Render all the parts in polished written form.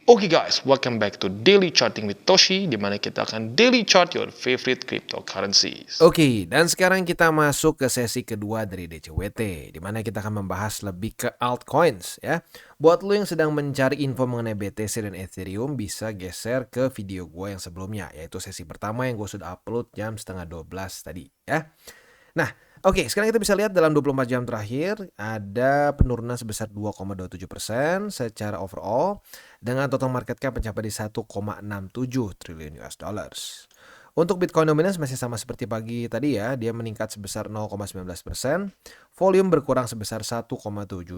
Oke guys, welcome back to Daily Charting with Toshi, di mana kita akan daily chart your favorite cryptocurrencies. Oke, dan sekarang kita masuk ke sesi kedua dari DCWT, di mana kita akan membahas lebih ke altcoins ya. Buat lo yang sedang mencari info mengenai BTC dan Ethereum, bisa geser ke video gue yang sebelumnya, yaitu sesi pertama yang gue sudah upload jam setengah 12 tadi ya. Nah, oke, sekarang kita bisa lihat dalam 24 jam terakhir ada penurunan sebesar 2,27% secara overall dengan total market cap mencapai di 1,67 triliun US dollars. Untuk Bitcoin dominance masih sama seperti pagi tadi ya, dia meningkat sebesar 0,19%, volume berkurang sebesar 1,72%.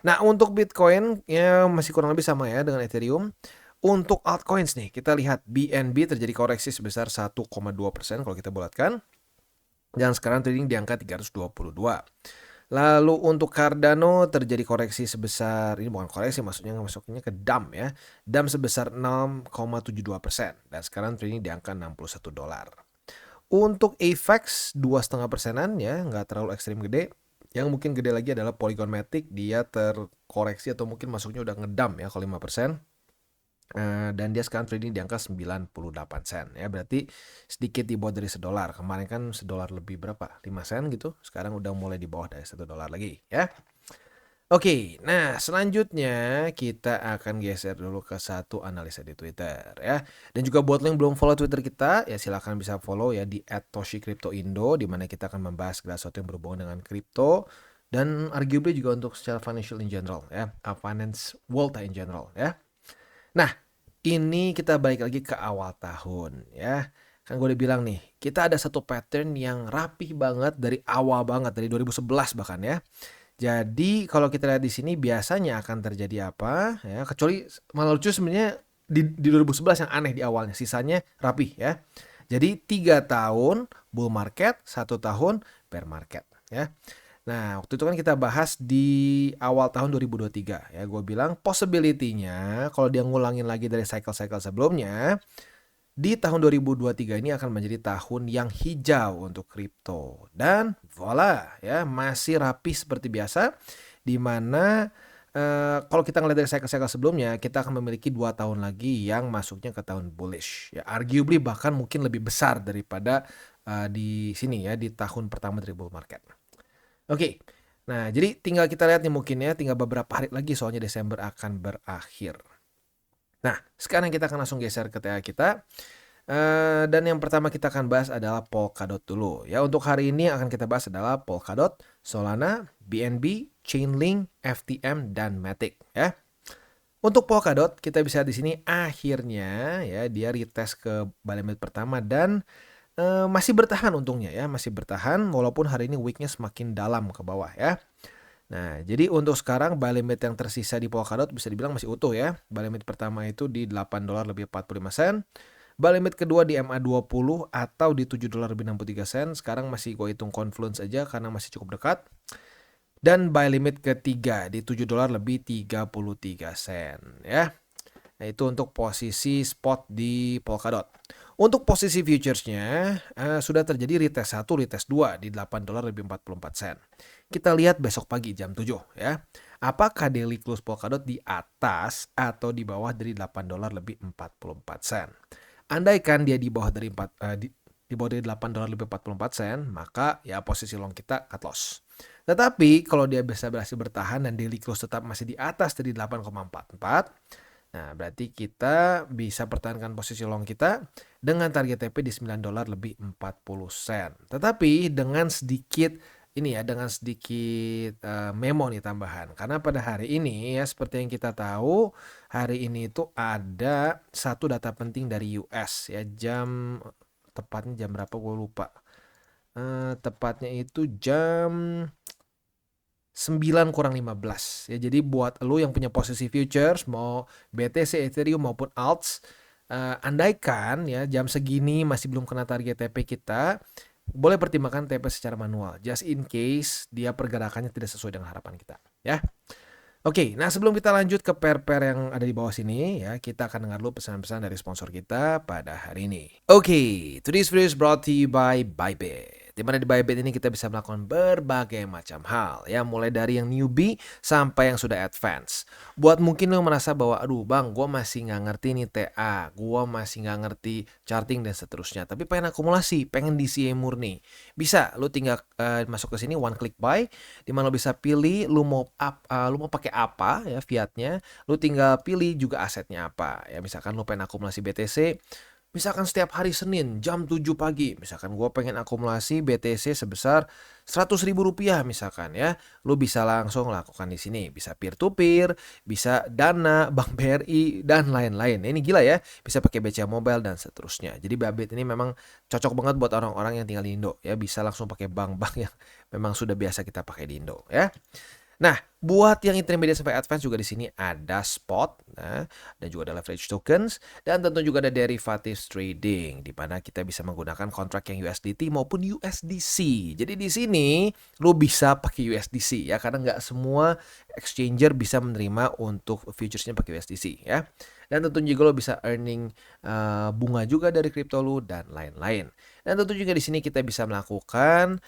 Nah, untuk Bitcoin ya masih kurang lebih sama ya dengan Ethereum. Untuk altcoins nih, kita lihat BNB terjadi koreksi sebesar 1,2% kalau kita bulatkan. Dan sekarang trading di angka 322. Lalu untuk Cardano terjadi koreksi sebesar, ini bukan koreksi maksudnya masuknya ke dump ya. Dump sebesar 6,72% dan sekarang trading di angka $61. Untuk AVAX 2,5%-an ya, nggak terlalu ekstrim gede. Yang mungkin gede lagi adalah Polygon Matic, dia terkoreksi atau mungkin masuknya udah ngedump ya kalau 5%. Dan dia sekarang trading di angka 98 sen ya, berarti sedikit di bawah dari $1. Kemarin kan $1 lebih berapa? 5 sen gitu. Sekarang udah mulai di bawah dari $1 lagi ya. Oke, nah selanjutnya kita akan geser dulu ke satu analisa di Twitter ya. Dan juga buat lo yang belum follow Twitter kita, ya silahkan bisa follow ya di @toshicryptoindo, di mana kita akan membahas segala sesuatu yang berhubungan dengan kripto dan arguably juga untuk secara financial in general ya, finance world in general ya. Nah, ini kita balik lagi ke awal tahun ya. Kan gue udah bilang nih, kita ada satu pattern yang rapih banget dari awal banget, dari 2011 bahkan ya. Jadi kalau kita lihat di sini biasanya akan terjadi apa ya, kecuali malah lucu sebenarnya di 2011 yang aneh di awalnya, sisanya rapih ya. Jadi 3 tahun bull market, 1 tahun bear market ya. Nah, waktu itu kan kita bahas di awal tahun 2023 ya. Gue bilang possibility-nya kalau dia ngulangin lagi dari cycle-cycle sebelumnya, di tahun 2023 ini akan menjadi tahun yang hijau untuk kripto. Dan voila ya, masih rapi seperti biasa, di mana kalau kita ngeliat dari cycle-cycle sebelumnya, kita akan memiliki 2 tahun lagi yang masuknya ke tahun bullish ya, arguably bahkan mungkin lebih besar daripada di sini ya, di tahun pertama dari bull market. Oke, nah jadi tinggal kita lihat nih mungkin ya, tinggal beberapa hari lagi soalnya Desember akan berakhir. Nah, sekarang kita akan langsung geser ke TA kita. Dan yang pertama kita akan bahas adalah Polkadot dulu. Ya, untuk hari ini akan kita bahas adalah Polkadot, Solana, BNB, Chainlink, FTM, dan Matic. Ya. Untuk Polkadot kita bisa di sini akhirnya ya dia retest ke buy limit pertama dan masih bertahan untungnya ya, masih bertahan walaupun hari ini weeknya semakin dalam ke bawah ya. Nah, jadi untuk sekarang buy limit yang tersisa di Polkadot bisa dibilang masih utuh ya. Buy limit pertama itu di $8 lebih 45 sen. Buy limit kedua di MA20 atau di $7 lebih 63 sen. Sekarang masih gue hitung confluence aja karena masih cukup dekat. Dan buy limit ketiga di $7 lebih 33 sen ya. Nah, itu untuk posisi spot di Polkadot. Untuk posisi futuresnya sudah terjadi retest 1, retest 2 di $8 lebih 44 sen. Kita lihat besok pagi jam 7 ya. Apakah daily close Polkadot di atas atau di bawah dari $8 lebih 44 sen. Andaikan dia di bawah dari di bawah dari $8 lebih 44 sen, maka ya posisi long kita cut loss. Tetapi kalau dia bisa berhasil bertahan dan daily close tetap masih di atas dari 8,44, nah, berarti kita bisa pertahankan posisi long kita dengan target TP di $9 lebih 40 sen. Tetapi dengan sedikit ini ya, dengan sedikit memo nih tambahan. Karena pada hari ini ya seperti yang kita tahu, hari ini itu ada satu data penting dari US ya, tepatnya jam berapa gue lupa. Tepatnya itu jam 9:15 ya. Jadi buat lo yang punya posisi futures mau BTC, Ethereum maupun alts, andaikan ya jam segini masih belum kena target TP kita, boleh pertimbangkan TP secara manual just in case dia pergerakannya tidak sesuai dengan harapan kita ya. Oke, nah sebelum kita lanjut ke pair-pair yang ada di bawah sini ya, kita akan dengar dulu pesan-pesan dari sponsor kita pada hari ini. Oke, today's video is brought to you by Bybit. Di mana di Bybit ini kita bisa melakukan berbagai macam hal ya, mulai dari yang newbie sampai yang sudah advance. Buat mungkin lo merasa bahwa aduh bang, gue masih nggak ngerti nih TA, gue masih nggak ngerti charting dan seterusnya, tapi pengen akumulasi, pengen DCA murni, bisa lo tinggal masuk ke sini one click buy, di mana lo bisa pilih lo mau pakai apa ya fiatnya, lo tinggal pilih juga asetnya apa ya, misalkan lo pengen akumulasi BTC. Misalkan setiap hari Senin jam 7 pagi, misalkan gue pengen akumulasi BTC sebesar 100 ribu rupiah misalkan ya, lu bisa langsung lakukan di sini, bisa peer to peer, bisa Dana, Bank BRI dan lain-lain. Ini gila ya, bisa pakai BCA Mobile dan seterusnya. Jadi Bybit ini memang cocok banget buat orang-orang yang tinggal di Indo ya, bisa langsung pakai bank-bank yang memang sudah biasa kita pakai di Indo ya. Nah, buat yang intermediate sampai advance juga di sini ada spot, nah, dan juga ada leverage tokens, dan tentu juga ada derivatives trading, di mana kita bisa menggunakan kontrak yang USDT maupun USDC. Jadi di sini lu bisa pakai USDC ya, karena nggak semua exchanger bisa menerima untuk futuresnya pakai USDC ya. Dan tentu juga lo bisa earning bunga juga dari kripto lu dan lain-lain. Dan tentu juga di sini kita bisa melakukan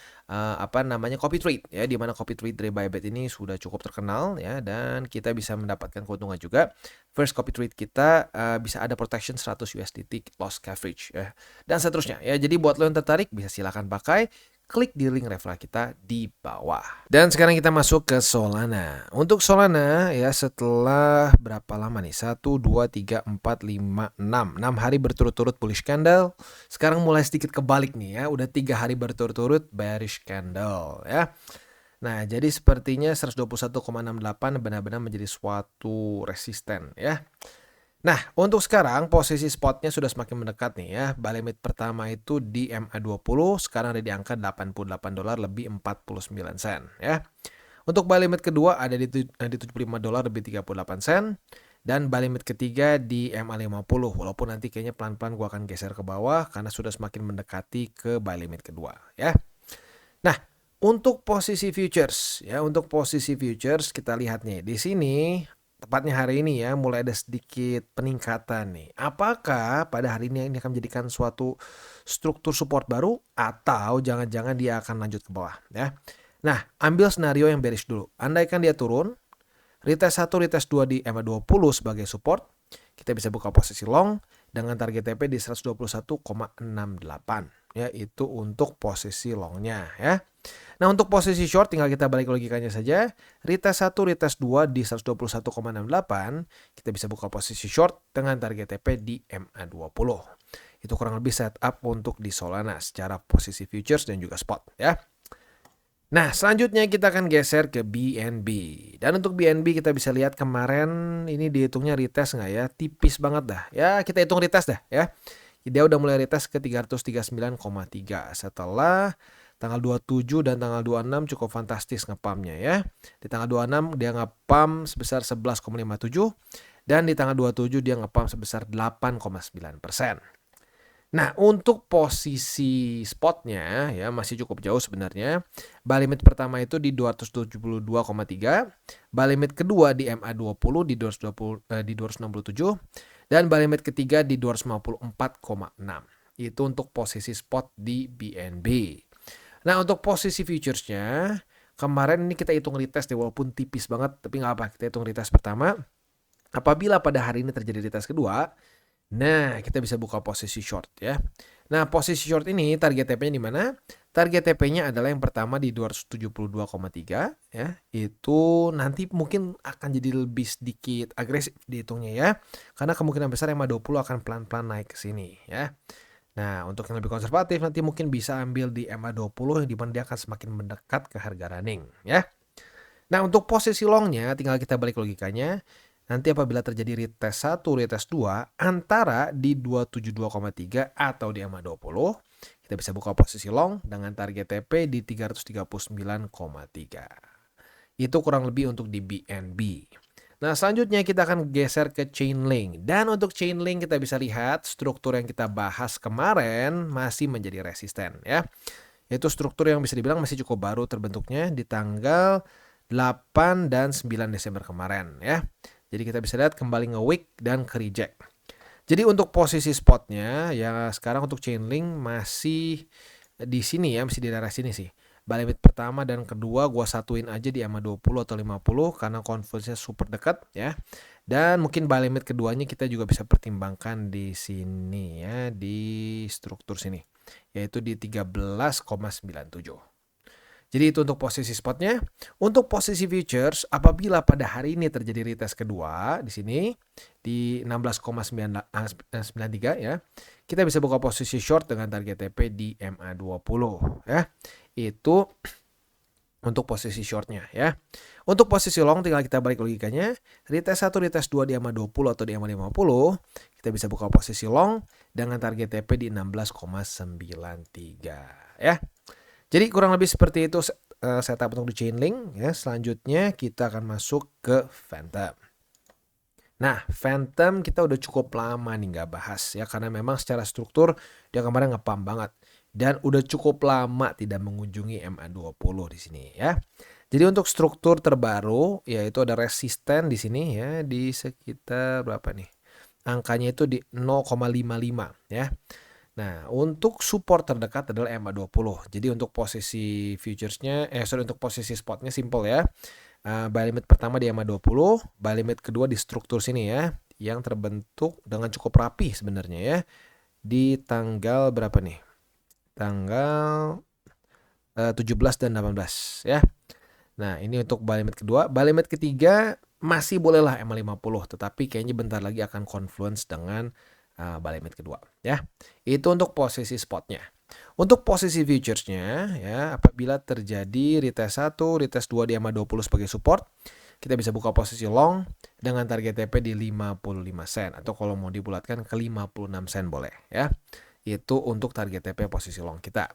copy trade ya, di mana copy trade dari Bybit ini sudah cukup terkenal ya, dan kita bisa mendapatkan keuntungan juga. First copy trade kita bisa ada protection 100 USDT loss coverage ya, dan seterusnya ya. Jadi buat lo yang tertarik bisa silakan pakai. Klik di link referral kita di bawah. Dan sekarang kita masuk ke Solana. Untuk Solana ya, setelah berapa lama nih? 1, 2, 3, 4, 5, 6. 6 hari berturut-turut bullish candle. Sekarang mulai sedikit kebalik nih ya. Udah 3 hari berturut-turut bearish candle ya. Nah, jadi sepertinya 121,68 benar-benar menjadi suatu resisten ya. Nah, untuk sekarang posisi spotnya sudah semakin mendekat nih ya. Buy limit pertama itu di MA20, sekarang ada di angka $88 lebih 49 sen ya. Untuk buy limit kedua ada di $75 lebih 38 sen. Dan buy limit ketiga di MA50, walaupun nanti kayaknya pelan-pelan gua akan geser ke bawah karena sudah semakin mendekati ke buy limit kedua ya. Nah, untuk posisi futures ya, untuk posisi futures kita lihat nih di sini. Tepatnya hari ini ya, mulai ada sedikit peningkatan nih. Apakah pada hari ini akan menjadikan suatu struktur support baru atau jangan-jangan dia akan lanjut ke bawah ya. Nah, ambil scenario yang bearish dulu. Andaikan dia turun, retest 1, retest 2 di MA20 sebagai support, kita bisa buka posisi long dengan target TP di 121,68 ya, itu untuk posisi longnya ya. Nah, untuk posisi short tinggal kita balik logikanya saja. Retest 1, retest 2 di 121,68, kita bisa buka posisi short dengan target TP di MA20. Itu kurang lebih setup untuk di Solana secara posisi futures dan juga spot ya. Nah, selanjutnya kita akan geser ke BNB. Dan untuk BNB kita bisa lihat kemarin ini dihitungnya retest nggak ya? Tipis banget dah. Ya, kita hitung retest dah ya. Dia udah mulai retest ke 339,3 setelah tanggal 27 dan tanggal 26 cukup fantastis ngepamnya ya. Di tanggal 26 dia ngepam sebesar 11,57 dan di tanggal 27 dia ngepam sebesar 8,9%. Nah, untuk posisi spotnya ya masih cukup jauh sebenarnya. Buy limit pertama itu di 272,3, buy limit kedua di MA20 di 267 dan buy limit ketiga di 254,6. Itu untuk posisi spot di BNB. Nah, untuk posisi futuresnya kemarin ini kita hitung retest ya, walaupun tipis banget tapi nggak apa, kita hitung retest pertama. Apabila pada hari ini terjadi retest kedua, nah, kita bisa buka posisi short ya. Nah, posisi short ini target TP-nya di mana? Target TP-nya adalah yang pertama di 272,3 ya. Itu nanti mungkin akan jadi lebih sedikit agresif dihitungnya ya. Karena kemungkinan besar MA20 akan pelan-pelan naik ke sini ya. Nah, untuk yang lebih konservatif nanti mungkin bisa ambil di MA20 yang dimana dia akan semakin mendekat ke harga running ya. Nah, untuk posisi longnya tinggal kita balik logikanya. Nanti apabila terjadi retest 1, retest 2 antara di 272,3 atau di MA20, kita bisa buka posisi long dengan target TP di 339,3. Itu kurang lebih untuk di BNB. Nah, selanjutnya kita akan geser ke Chainlink. Dan untuk Chainlink kita bisa lihat struktur yang kita bahas kemarin masih menjadi resisten ya. Yaitu struktur yang bisa dibilang masih cukup baru terbentuknya di tanggal 8 dan 9 Desember kemarin ya. Jadi kita bisa lihat kembali nge-wick dan ke-reject. Jadi untuk posisi spotnya ya sekarang untuk Chainlink masih di sini ya, mesti di daerah sini sih. Buy limit pertama dan kedua gua satuin aja di EMA 20 atau 50 karena confluence-nya super dekat ya. Dan mungkin buy limit keduanya kita juga bisa pertimbangkan di sini ya, di struktur sini, yaitu di 13,97. Jadi itu untuk posisi spotnya. Untuk posisi futures, apabila pada hari ini terjadi retest kedua di sini di 16,93 ya, kita bisa buka posisi short dengan target TP di MA20 ya. Itu untuk posisi shortnya ya. Untuk posisi long tinggal kita balik logikanya. Retest 1, retest 2 di MA20 atau di MA50. Kita bisa buka posisi long dengan target TP di 16,93 ya. Jadi kurang lebih seperti itu setup untuk di Chainlink ya. Selanjutnya kita akan masuk ke Phantom. Nah, Phantom kita udah cukup lama nih nggak bahas ya, karena memang secara struktur dia kemarin ngepump banget dan udah cukup lama tidak mengunjungi MA20 di sini ya. Jadi untuk struktur terbaru yaitu ada resisten di sini ya, di sekitar berapa nih? Angkanya itu di 0,55 ya. Nah, untuk support terdekat adalah MA20. Jadi untuk posisi futuresnya, untuk posisi spotnya simple ya. Buy limit pertama di MA20, buy limit kedua di struktur sini ya, yang terbentuk dengan cukup rapi sebenarnya ya. Di tanggal berapa nih? Tanggal 17 dan 18 ya. Nah, ini untuk buy limit kedua. Buy limit ketiga masih bolehlah MA50, tetapi kayaknya bentar lagi akan confluence dengan buy limit kedua ya. Itu untuk posisi spotnya. Untuk posisi futuresnya ya, apabila terjadi retest 1, retest 2 di MA20 sebagai support, kita bisa buka posisi long dengan target TP di 55 sen atau kalau mau dibulatkan ke 56 sen boleh ya. Itu untuk target TP posisi long kita.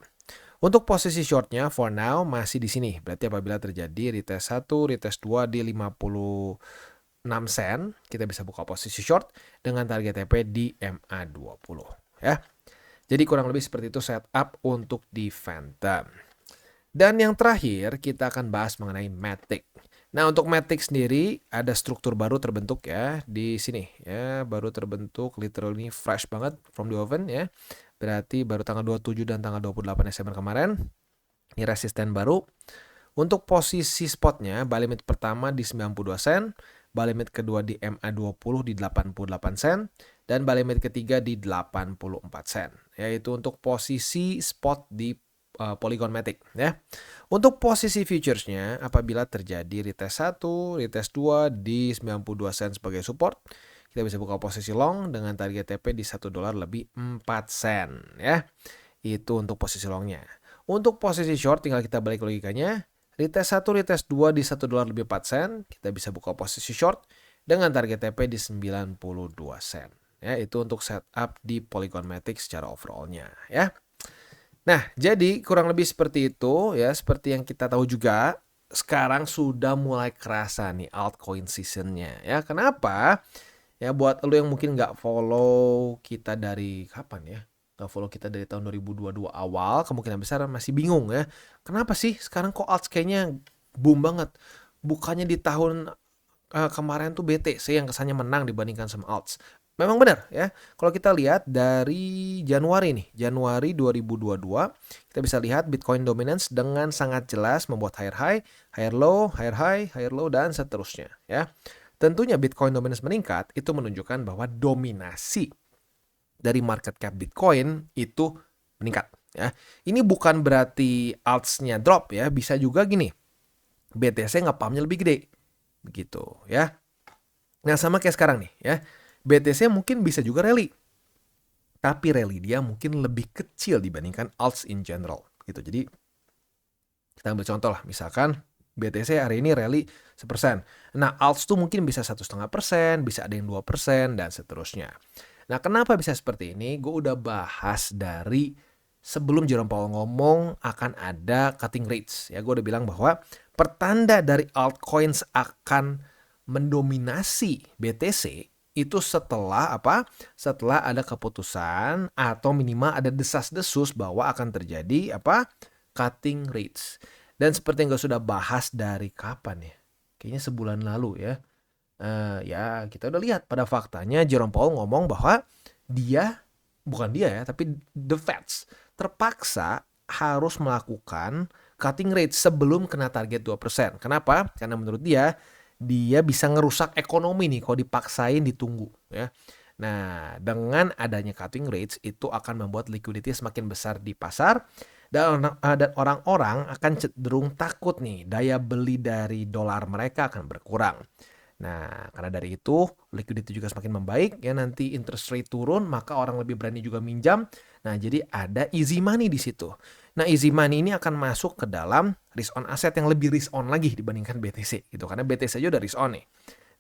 Untuk posisi shortnya for now masih di sini. Berarti apabila terjadi retest 1, retest 2 di 56 sen, kita bisa buka posisi short dengan target TP di MA20 ya. Jadi kurang lebih seperti itu setup untuk di Phantom. Dan yang terakhir kita akan bahas mengenai Matic. Nah, untuk Matic sendiri ada struktur baru terbentuk ya di sini ya, baru terbentuk literally fresh banget from the oven ya. Berarti baru tanggal 27 dan tanggal 28 Desember kemarin. Ini resisten baru. Untuk posisi spotnya, buy limit pertama di 92 sen, buy limit kedua di MA20 di 88 sen, dan buy limit ketiga di 84 sen. Yaitu untuk posisi spot di Polygon Matic ya. Untuk posisi futuresnya, apabila terjadi retest 1, retest 2 di 92 sen sebagai support, kita bisa buka posisi long dengan target TP di $1 lebih 4 sen ya. Itu untuk posisi longnya. Untuk posisi short tinggal kita balik logikanya. Retest 1, retest 2 di $1 lebih 4 sen. Kita bisa buka posisi short dengan target TP di 92 sen. Ya, itu untuk setup di Polygon Matic secara overallnya ya. Nah, jadi kurang lebih seperti itu ya. Seperti yang kita tahu juga, sekarang sudah mulai kerasa nih altcoin seasonnya ya. Kenapa? Ya buat lo yang mungkin nggak follow kita dari kapan ya, nggak follow kita dari tahun 2022 awal, kemungkinan besar masih bingung ya. Kenapa sih sekarang kok alts kayaknya boom banget? Bukannya di tahun kemarin tuh BTC yang kesannya menang dibandingkan sama alts. Memang benar ya. Kalau kita lihat dari Januari nih, Januari 2022, kita bisa lihat Bitcoin dominance dengan sangat jelas membuat higher high, higher low, higher high, higher low, dan seterusnya ya. Tentunya Bitcoin dominance meningkat, itu menunjukkan bahwa dominasi dari market cap Bitcoin itu meningkat ya. Ini bukan berarti alts-nya drop ya, bisa juga gini. BTC nge-pumpnya lebih gede. Begitu ya. Nah, sama kayak sekarang nih ya. BTC mungkin bisa juga rally. Tapi rally dia mungkin lebih kecil dibandingkan alts in general gitu. Jadi kita ambil contoh lah, misalkan BTC hari ini rally 1%. Nah, alts tuh mungkin bisa 1,5%, bisa ada yang 2%, dan seterusnya. Nah, kenapa bisa seperti ini? Gue udah bahas dari sebelum Jerome Powell ngomong akan ada cutting rates. Ya, gue udah bilang bahwa pertanda dari altcoins akan mendominasi BTC itu setelah apa? Setelah ada keputusan atau minimal ada desas-desus bahwa akan terjadi apa? Cutting rates. Dan seperti yang gue sudah bahas dari kapan ya? Kayaknya sebulan lalu ya. Ya kita udah lihat pada faktanya Jerome Powell ngomong bahwa bukan dia ya, tapi the Feds terpaksa harus melakukan cutting rate sebelum kena target 2%. Kenapa? Karena menurut dia bisa ngerusak ekonomi nih kalau dipaksain ditunggu ya. Nah, dengan adanya cutting rates itu akan membuat liquidity semakin besar di pasar dan orang-orang akan cenderung takut nih daya beli dari dolar mereka akan berkurang. Nah, karena dari itu liquidity juga semakin membaik ya, nanti interest rate turun maka orang lebih berani juga minjam. Nah, jadi ada easy money di situ. Nah, easy money ini akan masuk ke dalam risk on asset yang lebih risk on lagi dibandingkan BTC gitu. Karena BTC aja udah risk on nih.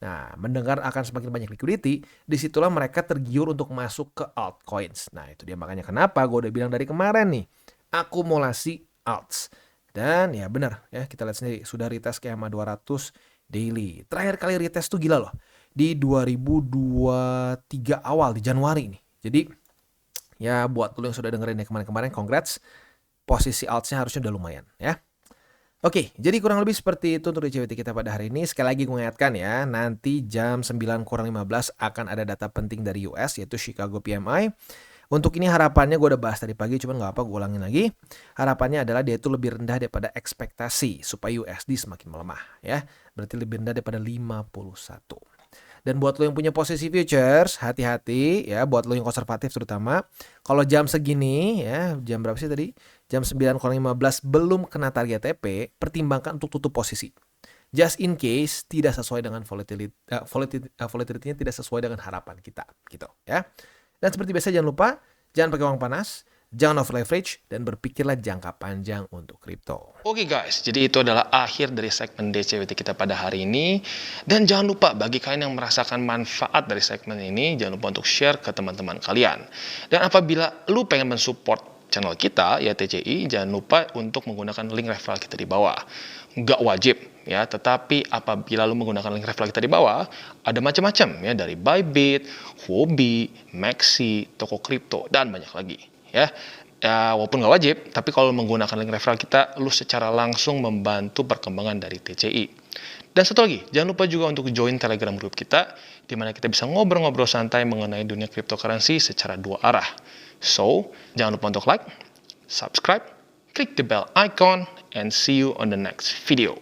Nah, mendengar akan semakin banyak liquidity, disitulah mereka tergiur untuk masuk ke altcoins. Nah, itu dia makanya kenapa gue udah bilang dari kemarin nih, akumulasi alts. Dan ya benar ya, kita lihat sendiri sudah retest ke EMA 200 daily. Terakhir kali retest tuh gila loh, di 2023 awal di Januari nih. Jadi ya buat lo yang sudah dengerin ya kemarin-kemarin, congrats. Posisi altsnya harusnya udah lumayan ya. Oke, jadi kurang lebih seperti itu untuk DCWT kita pada hari ini. Sekali lagi gue ingatkan ya, nanti jam 9:15 akan ada data penting dari US, yaitu Chicago PMI. Untuk ini harapannya gue udah bahas tadi pagi, cuman gak apa gue ulangin lagi. Harapannya adalah dia itu lebih rendah daripada ekspektasi, supaya USD semakin melemah ya. Berarti lebih rendah daripada 51. Dan buat lo yang punya posisi futures, hati-hati ya, buat lo yang konservatif terutama. Kalau jam segini ya, jam berapa sih tadi? Jam 9:15 belum kena target TP, pertimbangkan untuk tutup posisi. Just in case tidak sesuai dengan volatility-nya tidak sesuai dengan harapan kita gitu ya. Dan seperti biasa jangan lupa, jangan pakai uang panas, jangan over leverage, dan berpikirlah jangka panjang untuk kripto. Oke guys, jadi itu adalah akhir dari segmen DCWT kita pada hari ini. Dan jangan lupa bagi kalian yang merasakan manfaat dari segmen ini, jangan lupa untuk share ke teman-teman kalian. Dan apabila lu pengen mensupport channel kita, ya TCI, jangan lupa untuk menggunakan link referral kita di bawah. Nggak wajib ya, tetapi apabila lu menggunakan link referral kita di bawah, ada macam-macam ya, dari Bybit, Huobi, Maxi, toko kripto, dan banyak lagi ya. Ya, walaupun nggak wajib, tapi kalau menggunakan link referral kita, lu secara langsung membantu perkembangan dari TCI. Dan satu lagi, jangan lupa juga untuk join Telegram group kita, di mana kita bisa ngobrol-ngobrol santai mengenai dunia cryptocurrency secara dua arah. So, jangan lupa untuk like, subscribe, klik the bell icon, and see you on the next video.